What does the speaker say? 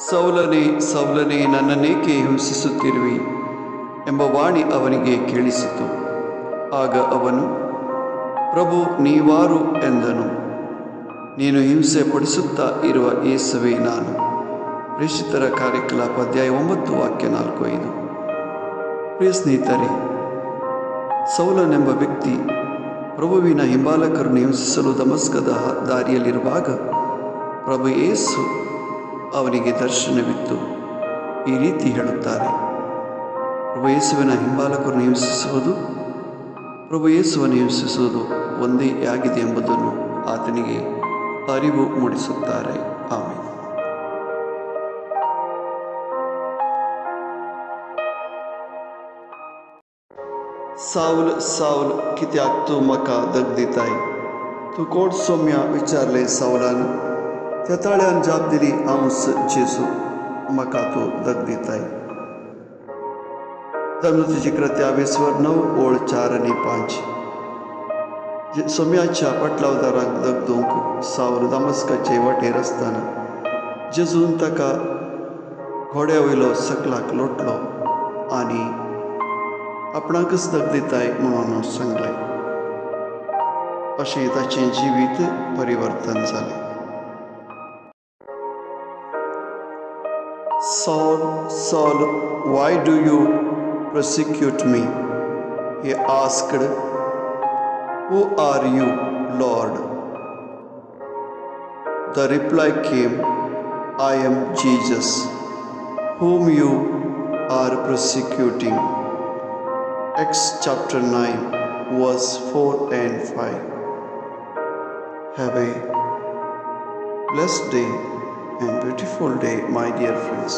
ಸೌಲನೇ ಸೌಲನೇ ನನ್ನನ್ನೇಕೆ ಹಿಂಸಿಸುತ್ತಿರುವಿ ಎಂಬ ವಾಣಿ ಅವನಿಗೆ ಕೇಳಿಸಿತು. ಆಗ ಅವನು, ಪ್ರಭು ನೀವಾರು ಎಂದನು. ನೀನು ಹಿಂಸೆ ಪಡಿಸುತ್ತಾ ಇರುವ ಯೇಸುವೇ ನಾನು. ಪ್ರೇಷಿತರ ಕಾರ್ಯಕ್ರಮ ಅಧ್ಯಾಯ 9 ವಾಕ್ಯ 4-5. ಪ್ರಿಯ ಸ್ನೇಹಿತರೆ, ಸೌಲನೆಂಬ ವ್ಯಕ್ತಿ ಪ್ರಭುವಿನ ಹಿಂಬಾಲಕರನ್ನು ಹಿಂಸಿಸಲು ದಮಸ್ಕದ ದಾರಿಯಲ್ಲಿರುವಾಗ ಪ್ರಭು ಯೇಸು ಅವನಿಗೆ ದರ್ಶನವಿತ್ತು ಈ ರೀತಿ ಹೇಳುತ್ತಾರೆ. ಪ್ರಭು ಯೇಸುವಿನ ಹಿಂಬಾಲಕರನ್ನು ಹಿಂಸಿಸುವುದು, ಪ್ರಭು ಯೇಸುವನ್ನು ಹಿಂಸಿಸುವುದು ಒಂದೇ ಆಗಿದೆ ಎಂಬುದನ್ನು ಆತನಿಗೆ ಅರಿವು ಮೂಡಿಸುತ್ತಾರೆ. ಆಮೇಲೆ सावल सावल कित्याक तूं म्हाका दग दिताय? तूं कोण सौम्या विचारलें सावलान. त्या ताळ्यान जाप दिली, हांवच जेजू, म्हाका तूं दग दिताय. धर्मतेची कृत्या 9:4-5. सौम्याच्या पटलावदाराक दग दिवंक सावल दमस्काचे वाटेर आसतना जेजून ताका घोड्या वयलो सकलाक लोटलो आनी आपणाकच दग दिताय म्हणून सांगलें. अशें ताचें जिवीत परिवर्तन जालें. Saul, Saul, why do you persecute me? He asked. Who are you, Lord? The reply came, I am Jesus, whom you are persecuting. Acts chapter 9, verse 4 and 5. Have a blessed day and beautiful day, my dear friends.